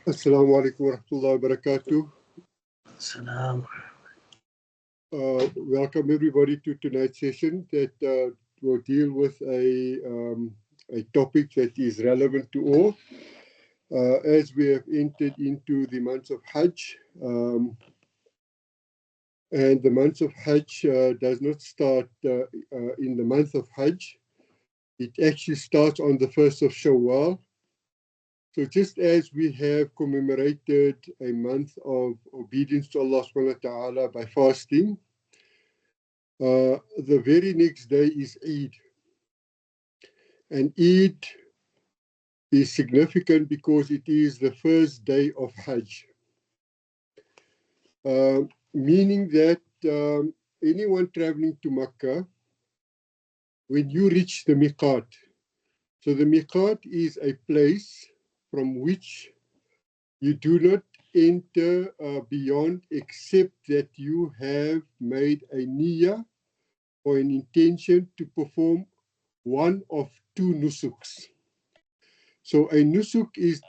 Assalamu alaikum wa rahmatullahi wa barakatuh. Salam. Welcome everybody to tonight's session that will deal with a topic that is relevant to all. As we have entered into the months of Hajj, and the month of Hajj does not start in the month of Hajj. It actually starts on the 1st of Shawwal. So just as we have commemorated a month of obedience to Allah subhanahu wa ta'ala by fasting, the very next day is Eid. And Eid is significant because it is the first day of Hajj. Meaning that anyone traveling to Makkah, when you reach the miqat, so the miqat is a place from which you do not enter beyond except that you have made a niyyah or an intention to perform one of two nusuks. So a nusuk is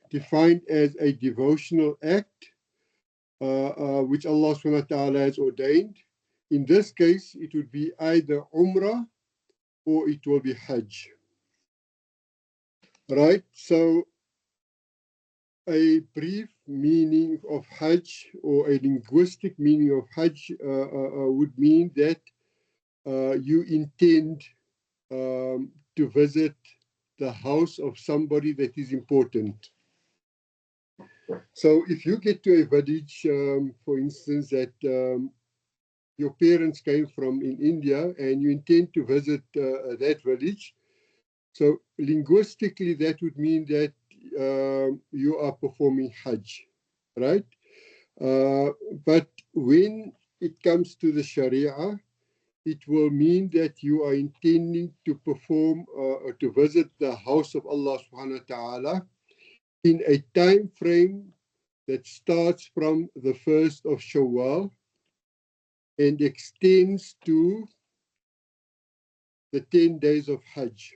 defined as a devotional act which Allah subhanahu wa ta'ala has ordained. In this case, it would be either Umrah or it will be Hajj. Right? So a brief meaning of Hajj or a linguistic meaning of Hajj would mean that you intend to visit the house of somebody that is important. So if you get to a village, for instance, that your parents came from in India and you intend to visit that village, so linguistically that would mean that you are performing Hajj, right? But when it comes to the Sharia, it will mean that you are intending to perform or to visit the house of Allah subhanahu wa ta'ala in a time frame that starts from the 1st of Shawwal and extends to the 10 days of Hajj.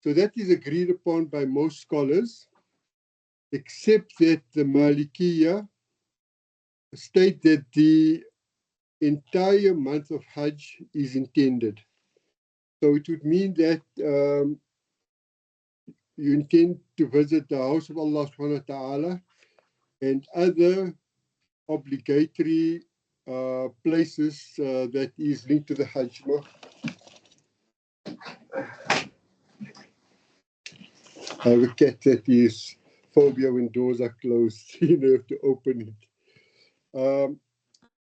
So that is agreed upon by most scholars, except that the Malikiya state that the entire month of Hajj is intended. So it would mean that you intend to visit the house of Allah subhanahu wa ta'ala and other obligatory places that is linked to the Hajj. I have a cat that is phobia when doors are closed. You have to open it.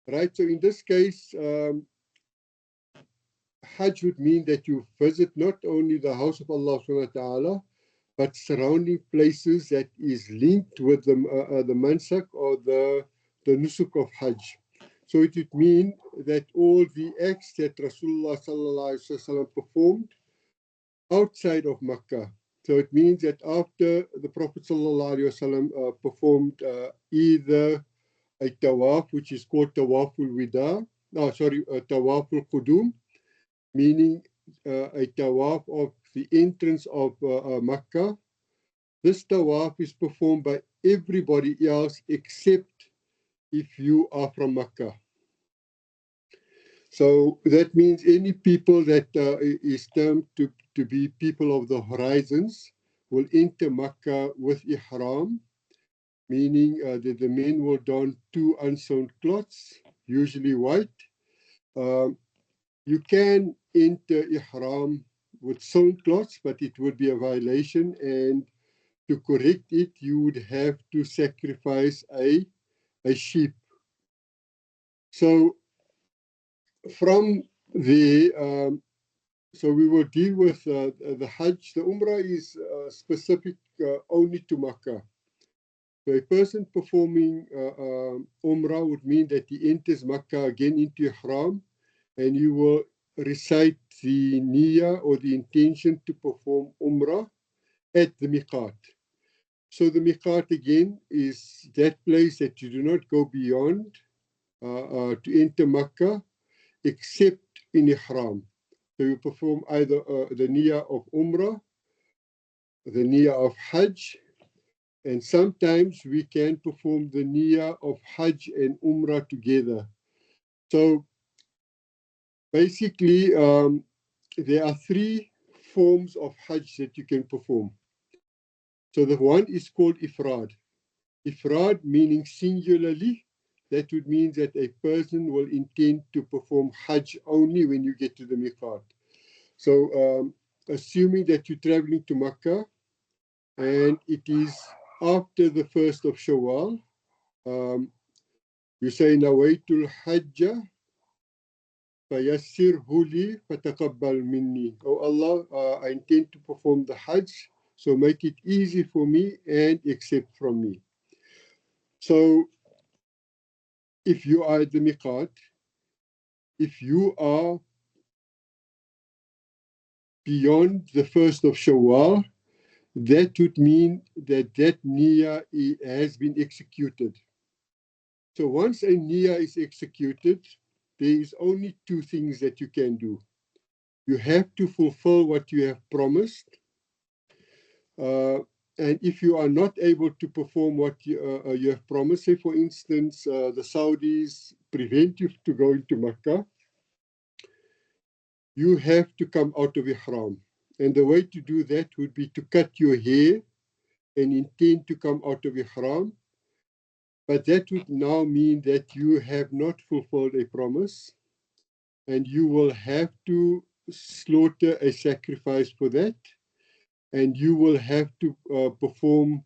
Right, so in this case, Hajj would mean that you visit not only the house of Allah subhanahu wa ta'ala, but surrounding places that is linked with the mansak or the nusuk of Hajj. So it would mean that all the acts that Rasulullah sallallahu alaihi wasallam performed outside of Makkah. So it means that after the Prophet sallallahu alaihi wasallam performed either a tawaf, which is called tawaful wida, tawaful qudum, meaning a tawaf of the entrance of Makkah. This tawaf is performed by everybody else except if you are from Makkah. So that means any people that is termed to be people of the horizons will enter Makkah with ihram, meaning that the men will don 2 unsewn cloths, usually white. You can enter ihram with sewn cloths, but it would be a violation, and to correct it, you would have to sacrifice a sheep. So from the so we will deal with the Hajj. The Umrah is specific only to Makkah. So a person performing Umrah would mean that he enters Makkah again into Ihram, and you will recite the niyyah or the intention to perform Umrah at the miqat. So the miqat again is that place that you do not go beyond to enter Makkah except in Ihram. So you perform either the niyyah of Umrah, the niyyah of Hajj, And sometimes we can perform the niyyah of Hajj and Umrah together. So basically, there are three forms of Hajj that you can perform. So the one is called Ifrad. Ifrad meaning singularly. That would mean that a person will intend to perform Hajj only when you get to the Miqat. So assuming that you're traveling to Makkah and it is after the 1st of Shawwal, you say Nawaitul Hajjah fayassirhu li fataqabbal minni. Oh Allah, I intend to perform the Hajj, so make it easy for me and accept from me. So if you are at the Miqat, if you are beyond the 1st of Shawwal, that would mean that that niyyah has been executed. So once a niyyah is executed, there is only two things that you can do. You have to fulfill what you have promised. And if you are not able to perform what you have promised, say for instance, the Saudis prevent you to go into Makkah, you have to come out of Ihram. And the way to do that would be to cut your hair and intend to come out of Ihram. But that would now mean that you have not fulfilled a promise and you will have to slaughter a sacrifice for that. And you will have to perform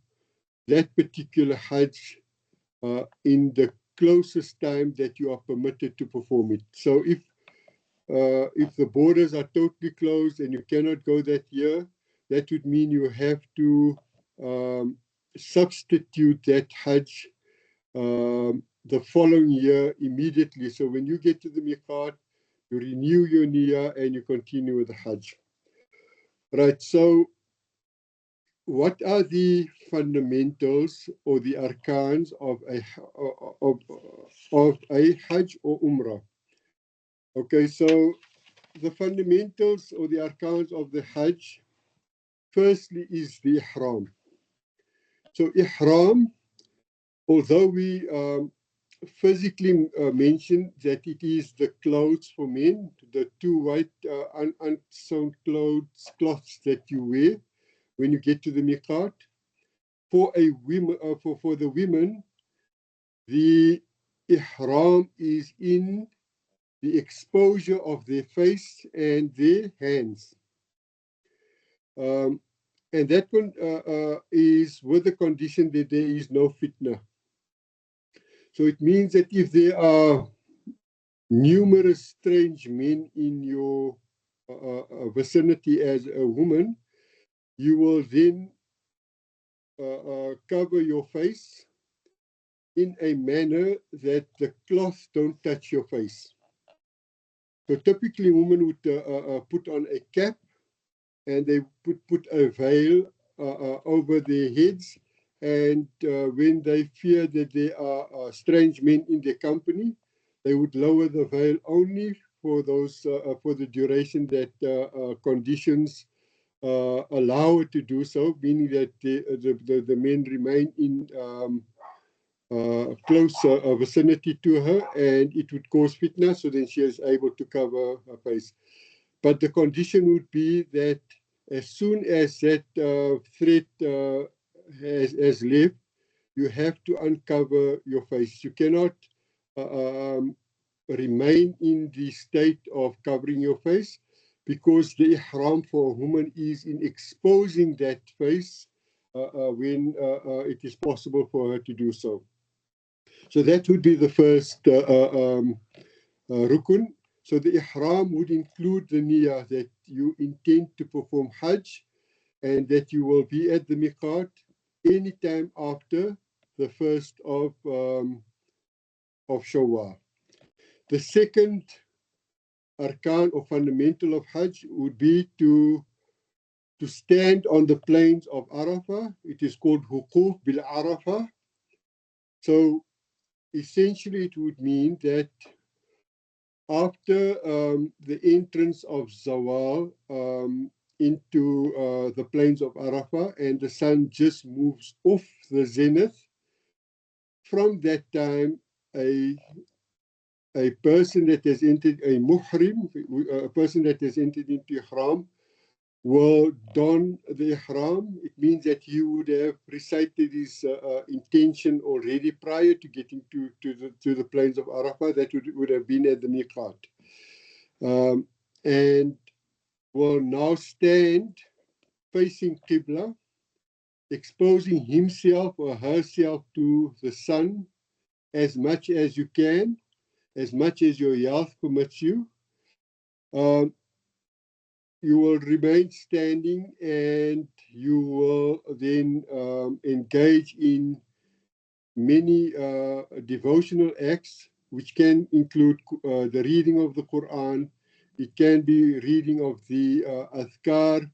that particular Hajj in the closest time that you are permitted to perform it. So if the borders are totally closed and you cannot go that year, that would mean you have to substitute that Hajj the following year immediately. So when you get to the Miqat, you renew your niyyah and you continue with the Hajj. Right, so what are the fundamentals or the arkans of a Hajj or Umrah? Okay, so the fundamentals or the arkans of the Hajj, firstly is the Ihram. So Ihram, although we physically mention that it is the clothes for men, the two white unsewn cloths that you wear when you get to the Miqat. For the women, the Ihram is in the exposure of their face and their hands. And that one is with the condition that there is no fitna. So it means that if there are numerous strange men in your vicinity as a woman, you will then cover your face in a manner that the cloth don't touch your face. So typically women would put on a cap and they put a veil over their heads. And when they fear that there are strange men in their company, they would lower the veil only for those for the duration that conditions allow it to do so, meaning that the men remain in close vicinity to her, and it would cause fitna, so then she is able to cover her face. But the condition would be that as soon as that threat has left, you have to uncover your face. You cannot remain in the state of covering your face, because the ihram for a woman is in exposing that face when it is possible for her to do so. So that would be the first rukun. So the ihram would include the niyyah that you intend to perform Hajj and that you will be at the Miqat anytime after the 1st of Shawwal. The second arkan or fundamental of Hajj would be to stand on the plains of Arafah. It is called Wuquf bil Arafah. So essentially it would mean that after the entrance of Zawal, into the plains of Arafah, and the sun just moves off the zenith. From that time, a person that has entered a muhrim, a person that has entered into ihram, will don the ihram. It means that he would have recited his intention already prior to getting to the plains of Arafah. That would have been at the miqat. And will now stand facing Qibla, exposing himself or herself to the sun as much as you can, as much as your health permits you. You will remain standing, and you will then engage in many devotional acts, which can include the reading of the Quran. It can be reading of the adhkar.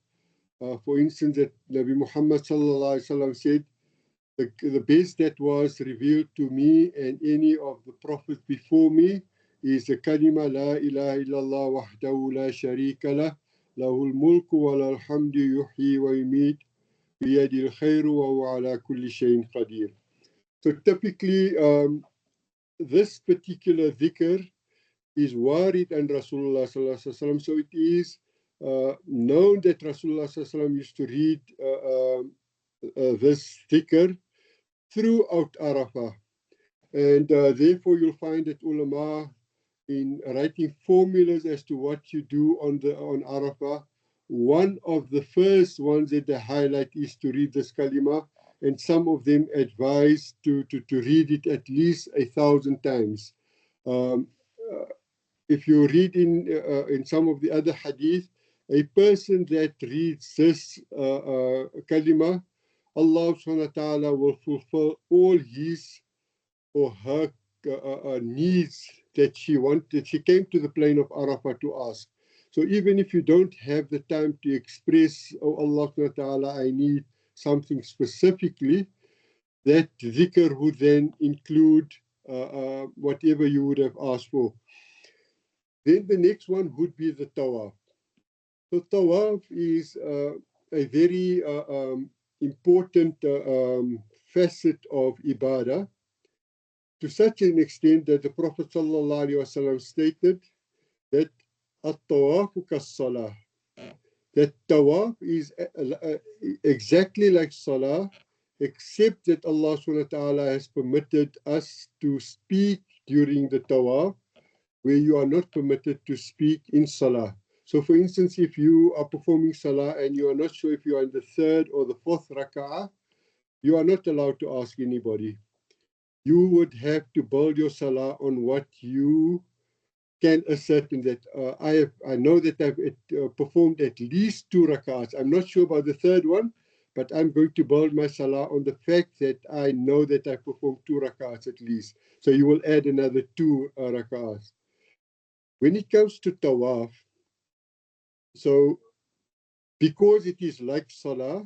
For instance, that Nabi Muhammad sallallahu alaihi wasallam said, the best that was revealed to me and any of the prophets before me is the kalima la ilaha illallah wahdahu la sharika lah, lahul mulku wa lahul hamdu yuhyi wa yumit biyadil khairu wa huwa ala kulli shayin qadir. So typically, this particular dhikr is warid and Rasulullah sallallahu alaihi wasallam. So it is known that Rasulullah sallallahu alaihi wasallam used to read this dhikr throughout Arafah. And therefore you'll find that ulama, in writing formulas as to what you do on Arafah, one of the first ones that they highlight is to read this kalima, and some of them advise to read it at least 1,000 times. If you read in some of the other hadith, a person that reads this kalima, Allah subhanahu wa ta'ala will fulfill all his or her needs that she wanted. She came to the plain of Arafah to ask. So even if you don't have the time to express, oh Allah subhanahu wa ta'ala, I need something specifically, that dhikr would then include whatever you would have asked for. Then the next one would be the tawaf. So tawaf is a very important facet of ibadah, to such an extent that the Prophet ﷺ stated that at-tawafu kas-salah, that tawaf is exactly like salah, except that Allah subhanahu wa ta'ala has permitted us to speak during the tawaf, where you are not permitted to speak in salah. So for instance, if you are performing salah and you are not sure if you are in the third or the fourth raka'ah, you are not allowed to ask anybody. You would have to build your salah on what you can ascertain that I know that I've performed at least 2 rak'ahs. I'm not sure about the third one, but I'm going to build my salah on the fact that I know that I performed 2 rak'ahs at least. So you will add another 2 rak'ahs. When it comes to tawaf, so because it is like salah,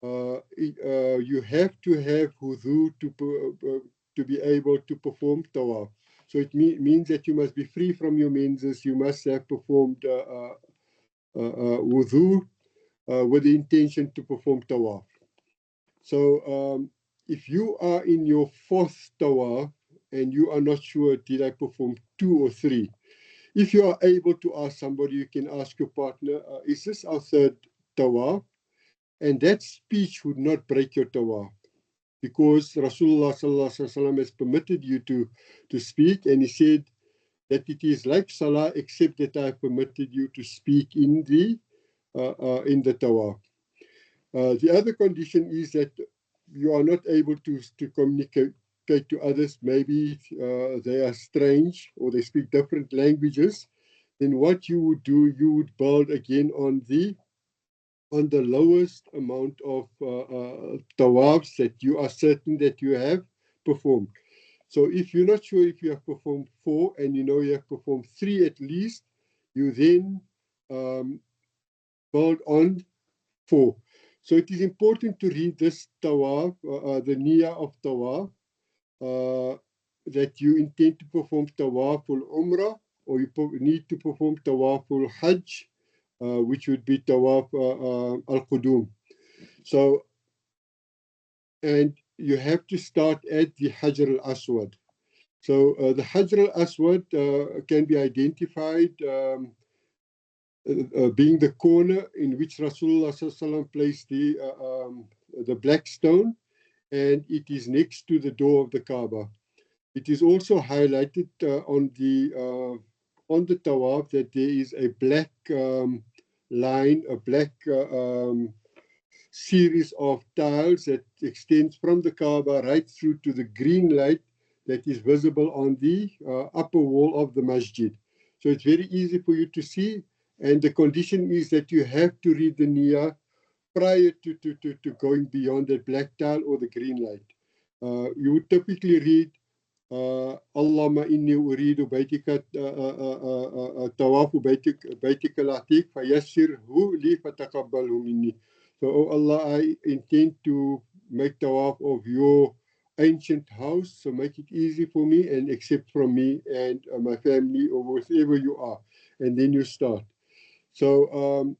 you have to have wudu to be able to perform tawaf. So it means that you must be free from your menses. You must have performed wudu with the intention to perform tawaf. So if you are in your 4th tawaf and you are not sure, did I perform 2 or 3? If you are able to ask somebody, you can ask your partner, is this our 3rd tawaf? And that speech would not break your tawaf, because Rasulullah sallallahu alaihi wasallam has permitted you to speak, and he said that it is like salah, except that I have permitted you to speak in the tawaf. The other condition is that you are not able to communicate to others. Maybe they are strange or they speak different languages. Then what you would do, you would build again on the lowest amount of tawafs that you are certain that you have performed. So if you're not sure if you have performed 4 and you know you have performed 3 at least, you then build on 4. So it is important to read this tawaf, the niyyah of tawaf, that you intend to perform tawaful umrah, or you need to perform tawaful hajj, which would be Tawaf al-Qudum. So, and you have to start at the Hajar al-Aswad. So the Hajar al-Aswad can be identified being the corner in which Rasulullah SAW placed the black stone, and it is next to the door of the Kaaba. It is also highlighted on the Tawaf that there is a black line, a black series of tiles that extends from the Kaaba right through to the green light that is visible on the upper wall of the masjid. So it's very easy for you to see, and the condition is that you have to read the niyyah prior to going beyond that black tile or the green light. You would typically read Allahumma inni uridu baytika tawafu baytika al-atiq fayassirhu li fataqabbalhu minni. So, oh Allah, I intend to make tawaf of your ancient house, so make it easy for me and accept from me and my family or wherever you are. And then you start. So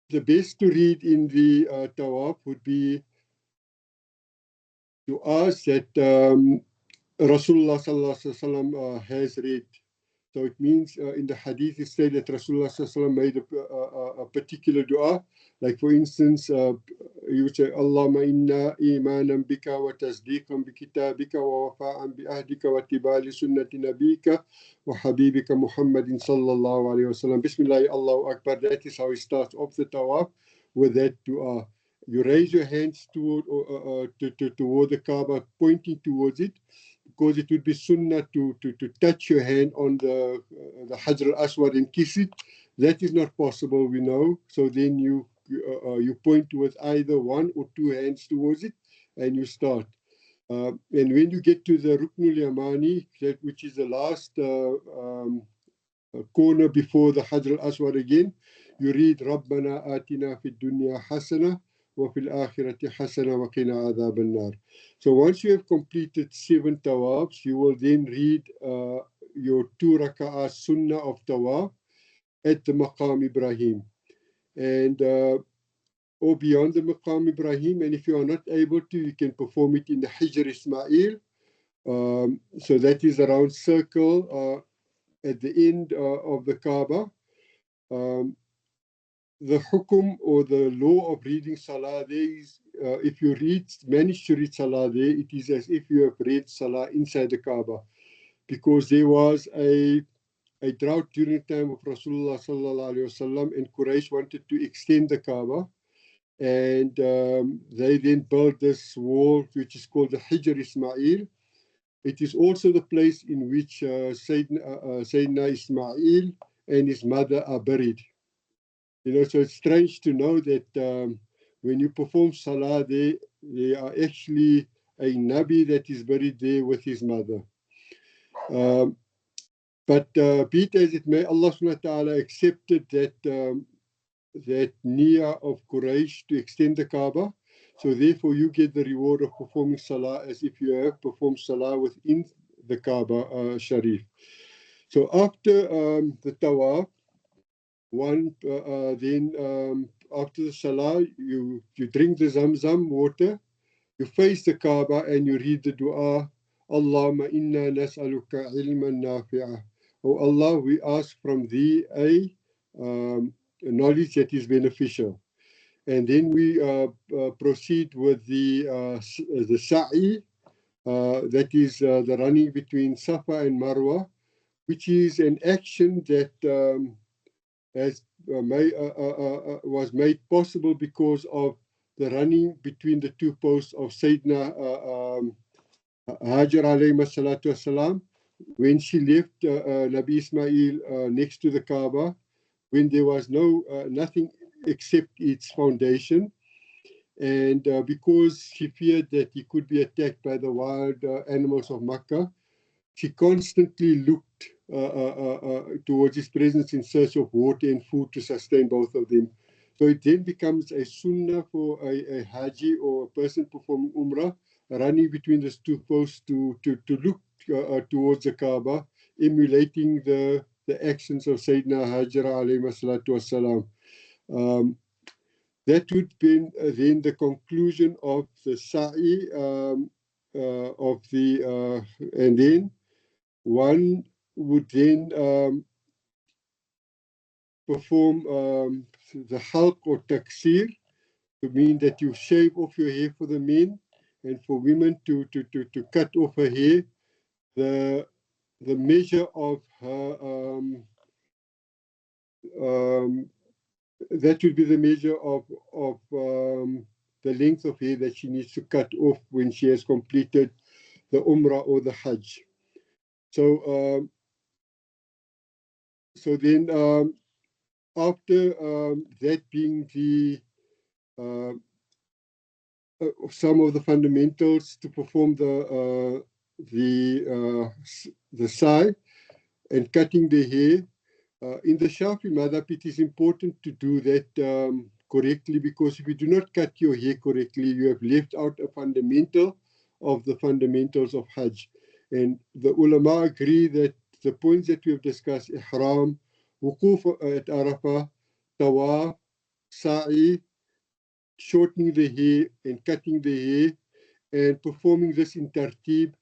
the best to read in the tawaf would be du'as that Rasulullah sallallahu alaihi wasallam has read. So it means in the hadith it said that Rasulullah sallallahu made a particular dua. Like for instance, you would say, Allahumma inna imanan bika wa tasdiqan bi kitabika wa wafa'an bi ahdika wa tibali sunnati nabika wa habibika Muhammadin sallallahu alayhi wa sallam. Bismillah, Allahu Akbar. That is how it starts off the tawaf, with that dua. You raise your hands toward the Kaaba, pointing towards it, because it would be sunnah to touch your hand on the Hajar al-Aswad and kiss it. That is not possible, we know. So then you point with either one or two hands towards it, and you start. And when you get to the Ruknul Yamani, which is the last corner before the Hajar al-Aswad again, you read Rabbana atina fid dunya hasana wa fil akhirati hasana wa qina adhab an-nar. So once you have completed 7 tawafs, you will then read your 2 raka'ah sunnah of tawaf at the Maqam Ibrahim. And or beyond the Maqam Ibrahim, and if you are not able to, you can perform it in the Hijr Ismail. So that is a round circle at the end of the Kaaba. The hukum or the law of reading Salah there is, if you manage to read Salah there, it is as if you have read Salah inside the Kaaba, because there was a drought during the time of Rasulullah sallallahu alaihi wasallam, and Quraysh wanted to extend the Kaaba, and they then built this wall which is called the Hijr Ismail. It is also the place in which Sayyidina Ismail and his mother are buried. You know, so it's strange to know that when you perform Salah there are actually a Nabi that is buried there with his mother. But be it as it may, Allah subhanahu wa ta'ala accepted that niyyah of Quraysh to extend the Kaaba. So therefore you get the reward of performing Salah as if you have performed Salah within the Kaaba Sharif. So after the Tawaf, then after the Salah, you drink the Zamzam water, you face the Kaaba and you read the dua, Allahumma inna nas'aluka ilman nafi'ah. Oh Allah, we ask from thee a knowledge that is beneficial. And then we proceed with the sa'i, that is the running between Safa and Marwa, which is an action that was made possible because of the running between the 2 posts of Sayyidina Hajar alayhi salatu wasalam, when she left Nabi Ismail next to the Kaaba, when there was nothing except its foundation, and because she feared that he could be attacked by the wild animals of Makkah, she constantly looked towards his presence in search of water and food to sustain both of them. So it then becomes a sunnah for a Haji or a person performing Umrah, running between these 2 posts to look towards the Kaaba, emulating the the actions of Sayyidina Hajra alayhi salatu wassalam. That would be then the conclusion of the sa'i and then one would then perform the halq or taksir, to mean that you shave off your hair for the men, and for women to cut off her hair. The measure of her that would be the measure of the length of hair that she needs to cut off when she has completed the Umrah or the Hajj. So then after that being the some of the fundamentals to perform the sa'i and cutting the hair, in the Shafi madhab, it is important to do that correctly, because if you do not cut your hair correctly, you have left out a fundamental of the fundamentals of Hajj. And the ulama agree that the points that we have discussed, ihram, wukuf at Arafah, tawaf, sa'i, shortening the hair and cutting the hair, and performing this in tartib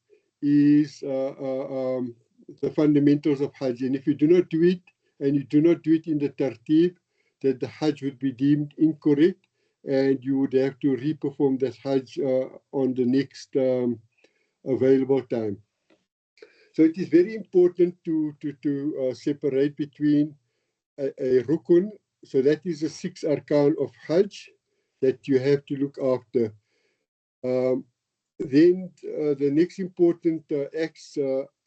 is the fundamentals of Hajj. And if you do not do it, and you do not do it in the tartib, that the Hajj would be deemed incorrect, and you would have to re-perform that Hajj on the next available time. So it is very important to separate between a rukun, so that is the 6 arkan of Hajj that you have to look after. Then the next important acts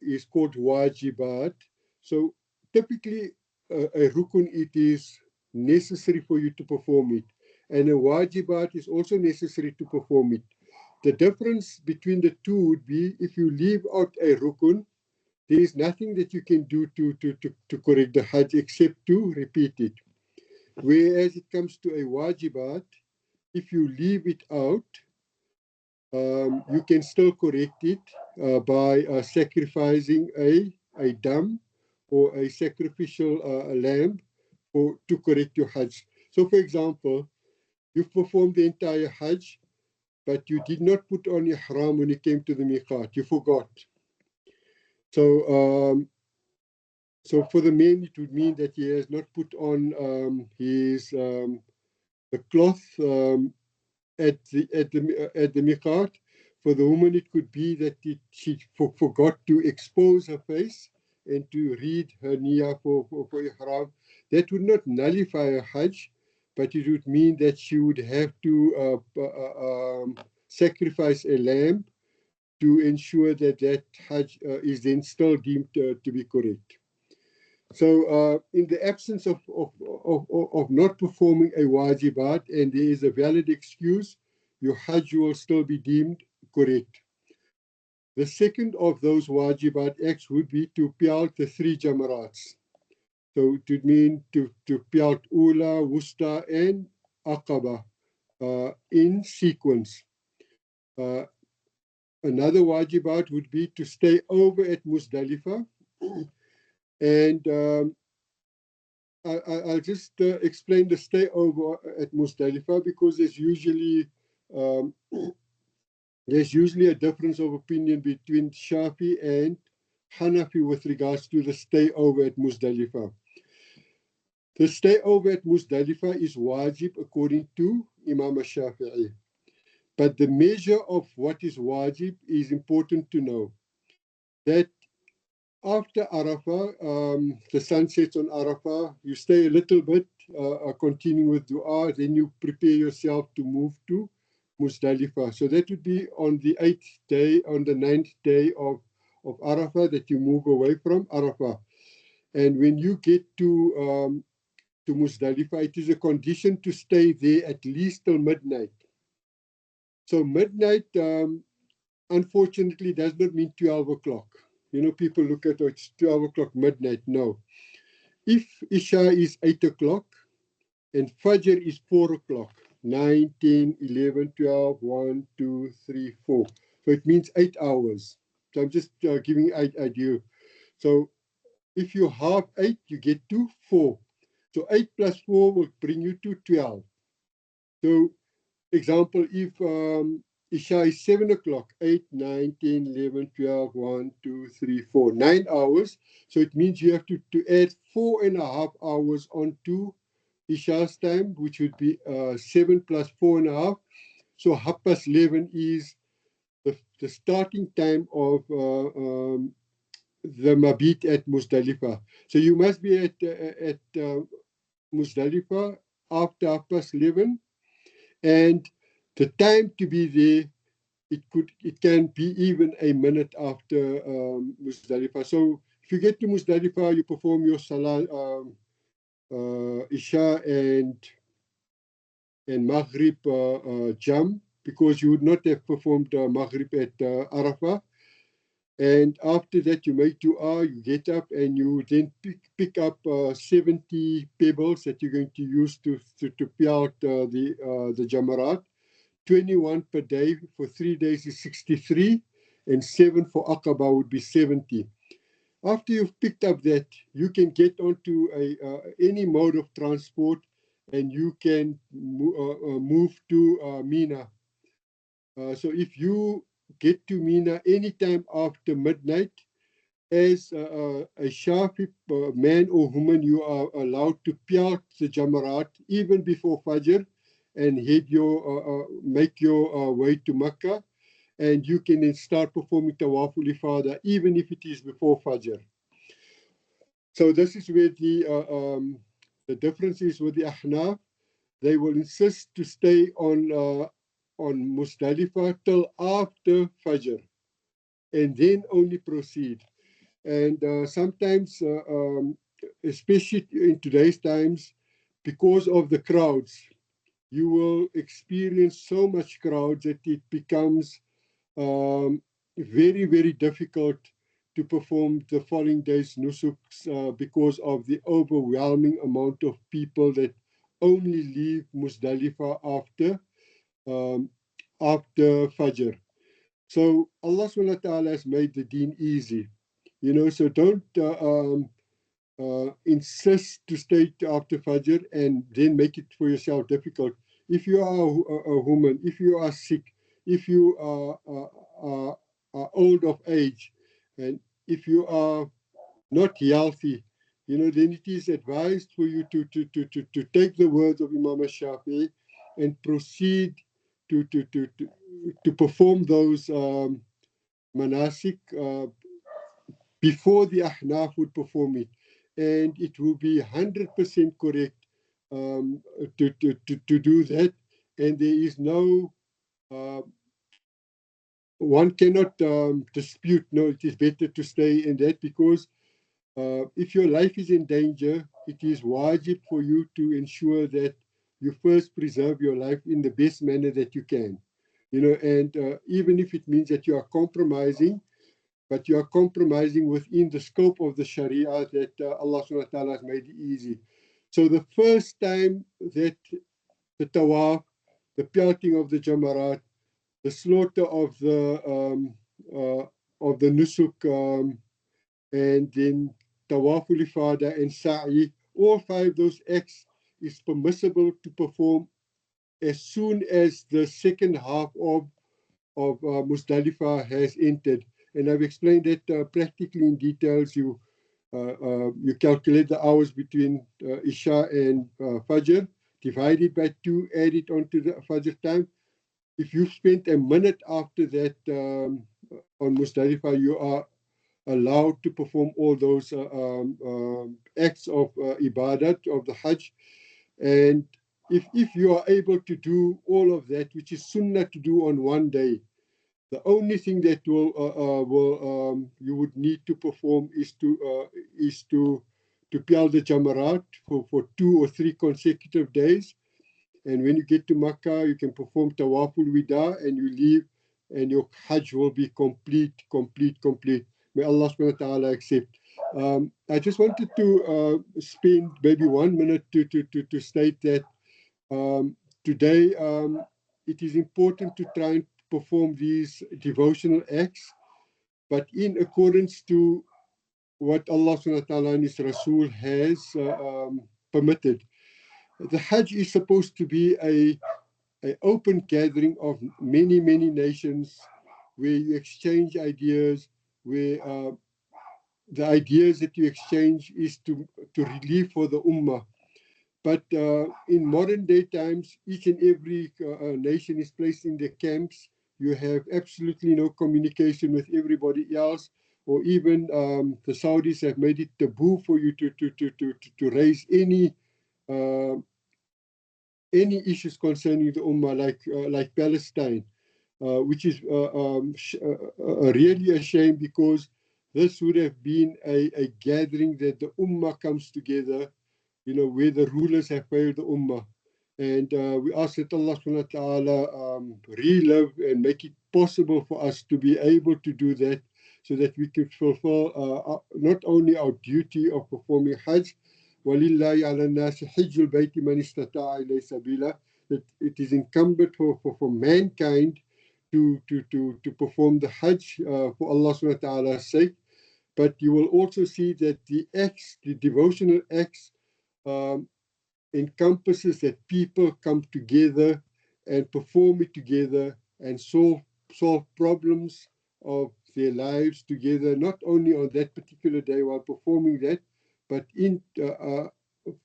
is called wajibat. So typically a rukun, it is necessary for you to perform it, and a wajibat is also necessary to perform it. The difference between the two would be, if you leave out a rukun, there is nothing that you can do to correct the Hajj except to repeat it. Whereas it comes to a wajibat, if you leave it out, you can still correct it by sacrificing a dam or a sacrificial lamb to correct your Hajj. So, for example, you've performed the entire Hajj, but you did not put on your ihram when you came to the miqat. You forgot. So, so for the man, it would mean that he has not put on the cloth at the miqat. For the woman, it could be that she forgot to expose her face and to read her niyyah for ihram. That would not nullify her Hajj, but it would mean that she would have to sacrifice a lamb to ensure that that Hajj is then still deemed to be correct. So in the absence of not performing a wajibat, and there is a valid excuse, your Hajj will still be deemed correct. The second of those wajibat acts would be to pelt the 3 jamarats. So it would mean to pelt Ula, Wusta, and Aqaba in sequence. Another wajibat would be to stay over at Muzdalifah. And I'll just explain the stay over at Muzdalifah, because there's usually a difference of opinion between Shafi and Hanafi with regards to the stay over at Muzdalifah. The stay over at Muzdalifah is wajib according to Imam Shafi'i. But the measure of what is wajib is important to know. That after Arafah, the sun sets on Arafah, you stay a little bit, continue with dua, then you prepare yourself to move to Muzdalifah. So that would be on the 8th day, on the 9th day of Arafah, that you move away from Arafah. And when you get to Muzdalifah, it is a condition to stay there at least till midnight. So midnight, unfortunately, does not mean 12 o'clock. You know, people look at, it's 12 o'clock, midnight. No. If Isha is 8 o'clock and Fajr is 4 o'clock, 9, 10, 11, 12, 1, 2, 3, 4. So it means 8 hours. So I'm just giving an idea. So If you halve 8, you get to 4. So 8 plus 4 will bring you to 12. So, example, if Isha is 7 o'clock, 8, 9, 10, 11, 12, 1, 2, 3, 4, 9 hours. So it means you have to add 4.5 hours onto Isha's time, which would be 7 plus 4.5. So 11 is the starting time of the Mabit at Muzdalifah. So you must be at Muzdalifah after 11, and the time to be there, it can be even a minute after Muzdalifah. So if you get to Muzdalifah, you perform your Salah, Isha and Maghrib Jam, because you would not have performed Maghrib at Arafah. And after that, you make dua, you get up, and you then pick up 70 pebbles that you're going to use to peel out the Jamarat. 21 per day for 3 days is 63, and 7 for Aqaba would be 70. After you've picked up that, you can get onto any mode of transport, and you can move to Mina. So if you get to Mina anytime after midnight, as a Shafi man or woman, you are allowed to peel the Jamarat even before Fajr and make your way to Makkah, and you can then start performing Tawaful Ifada even if it is before Fajr. So this is where the difference is with the Ahnaf. They will insist to stay on Muzdalifah till after Fajr, and then only proceed. And sometimes, especially in today's times, because of the crowds, you will experience so much crowds that it becomes very, very difficult to perform the following day's nusuks because of the overwhelming amount of people that only leave Muzdalifah after Fajr. So Allah subhanahu wa ta'ala has made the deen easy. So don't insist to stay after Fajr and then make it for yourself difficult. If you are a woman, if you are sick, if you are old of age, and if you are not healthy, then it is advised for you to take the words of Imam Shafi'i and proceed to perform those manasik before the Ahnaf would perform it. And it will be 100% correct to do that. And there is no, one cannot dispute, no, it is better to stay in that, because if your life is in danger, it is wajib for you to ensure that you first preserve your life in the best manner that you can. And even if it means that you are compromising, but you are compromising within the scope of the Sharia that Allah subhanahu wa ta'ala has made easy. So the first time that the tawaf, the pelting of the Jamarat, the slaughter of the nusuk, and then Tawaful Ifada and Sa'i, all 5 those acts is permissible to perform as soon as the second half of Muzdalifah has entered. And I've explained that practically in details. You calculate the hours between Isha and Fajr, divide it by 2, add it onto the Fajr time. If you've spent a minute after that on Muzdalifah, you are allowed to perform all those acts of ibadat of the Hajj. And if you are able to do all of that, which is sunnah to do on one day, the only thing that you would need to perform is to peel the Jamarat for 2 or 3 consecutive days. And when you get to Makkah, you can perform Tawaful Wida and you leave, and your Hajj will be complete. May Allah subhanahu wa ta'ala accept. I just wanted to spend maybe 1 minute to state that today it is important to try and perform these devotional acts, but in accordance to what Allah subhanahu wa ta'ala and His Rasul has permitted. The Hajj is supposed to be an open gathering of many, many nations where you exchange ideas, where the ideas that you exchange is to relieve for the Ummah. But in modern day times, each and every nation is placed in their camps. You have absolutely no communication with everybody else, or even the Saudis have made it taboo for you to raise any issues concerning the Ummah, like Palestine, which is really a shame, because this would have been a gathering that the Ummah comes together, where the rulers have failed the Ummah. And we ask that Allah subhanahu wa ta'ala relive and make it possible for us to be able to do that, so that we can fulfill not only our duty of performing Hajj, وَلِلَّهِ عَلَى النَّاسِ حِجُّ الْبَيْتِ مَنِ اسْتَطَاعَ إِلَيْهِ سَبِيلًا, that it is incumbent for mankind to perform the Hajj for Allah subhanahu wa ta'ala's sake. But you will also see that the devotional acts encompasses that people come together and perform it together and solve problems of their lives together, not only on that particular day while performing that, but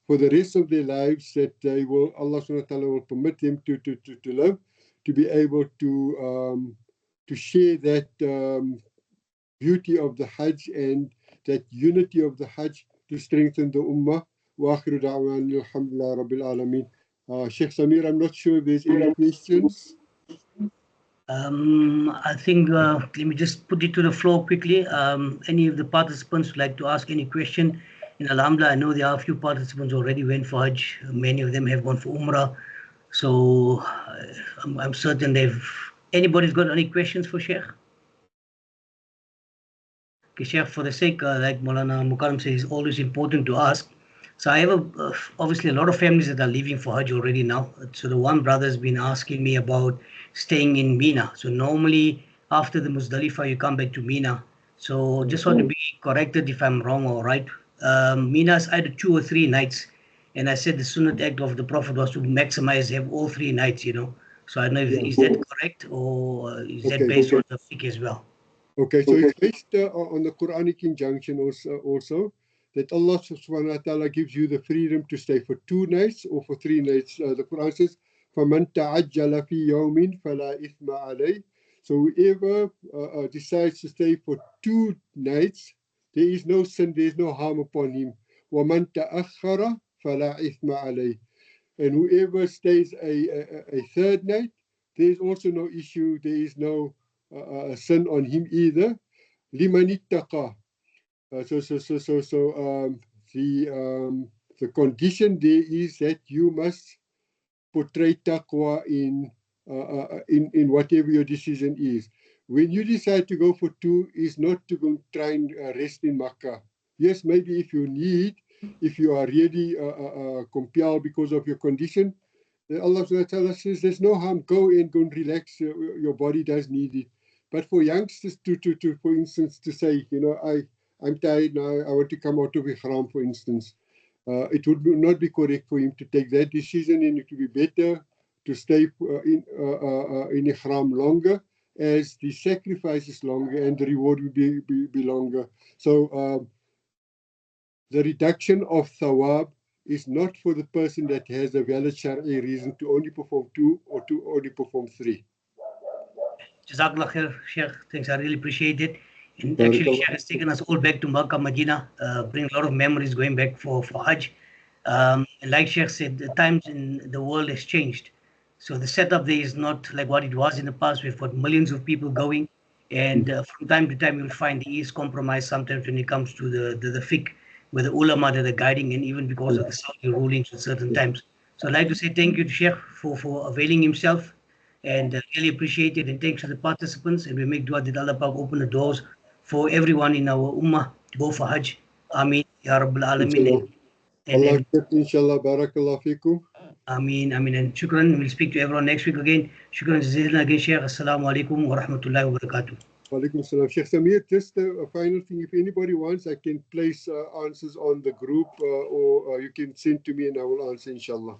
for the rest of their lives, that Allah subhanahu wa ta'ala will permit them to live, to be able to share that beauty of the Hajj and that unity of the Hajj, to strengthen the Ummah. Wa akhiru da'wana alhamdulillah rabbil alameen. Sheikh Samir, I'm not sure if there's any questions. I think let me just put it to the floor quickly. Any of the participants would like to ask any question? In Alhamdulillah, I know there are a few participants already went for Hajj. Many of them have gone for Umrah. So I'm certain anybody's got any questions for Sheikh? Okay, Sheikh, for the sake, like Maulana Mukarram says, it's always important to ask. So I have obviously a lot of families that are leaving for Hajj already now. So the one brother has been asking me about staying in Mina. So normally after the Muzdalifah, you come back to Mina. So just want to be corrected if I'm wrong or right. Mina's either 2 or 3 nights. And I said the Sunnat act of the Prophet was to maximize, have all 3 nights, So I don't know if is that correct, or is that based on the fiqh as well? Okay, so it's based on the Quranic injunction also, that Allah subhanahu wa ta'ala gives you the freedom to stay for 2 nights or for 3 nights. The Quran says, فَمَنْ تَعَجَّلَ فِي يَوْمٍ فَلَا إِثْمَ عَلَيْهِ. So whoever decides to stay for 2 nights, there is no sin, there is no harm upon him. وَمَنْ تَأَخَّرَ فَلَا إِثْمَ عَلَيْهِ. And whoever stays a 3rd night, there is also no issue, there is no sin on him either. لِمَنِ اتَّقَى. The condition there is that you must portray taqwa in whatever your decision is. When you decide to go for 2, is not to go try and rest in Makkah. Yes, maybe if you are really compelled because of your condition, then Allah subhanahu wa ta'ala says there's no harm. Go and relax. Your body does need it. But for youngsters to for instance, to say, I'm tired now, I want to come out of Ihram, for instance, it would not be correct for him to take that decision, and it would be better to stay in Ihram longer, as the sacrifice is longer and the reward would be longer. So the reduction of thawab is not for the person that has a valid Shari'i reason to only perform 2 or to only perform 3. Jazakallah khair, Sheikh. Thanks, I really appreciate it. And actually, Sheikh has taken us all back to Makkah, Medina, bring a lot of memories going back for Hajj. And like Sheikh said, the times in the world has changed. So the setup there is not like what it was in the past. We've got millions of people going. And from time to time, you'll find there is compromise sometimes when it comes to the fiqh, with the ulama that are guiding, and even because of the Saudi rulings at certain times. So I'd like to say thank you to Sheikh for availing himself, and really appreciate it, and thanks to the participants, and we make dua that Allah Pak open the doors for everyone in our ummah to go for Hajj. Ameen Ya Rabbil Alameen. Allah inshallah, barakallah fikum. Ameen, Ameen, and shukran. We'll speak to everyone next week again. Shukran jazilan again, Sheikh. Assalamu alaikum wa rahmatullahi wa barakatuh. Walaikum salam. Sheikh Samir, just a final thing. If anybody wants, I can place answers on the group or you can send to me and I will answer, inshallah.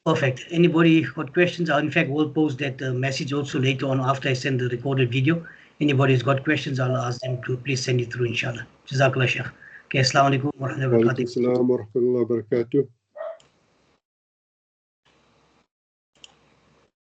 Perfect. Anybody got questions? In fact, we'll post that message also later on after I send the recorded video. Anybody's got questions, I'll ask them to please send it through, inshallah. Jazakallah, Sheikh. Okay, assalamu alaikum wa rahmatullahi wa barakatuh. Wa alaikum salam wa rahmatullahi wa barakatuh.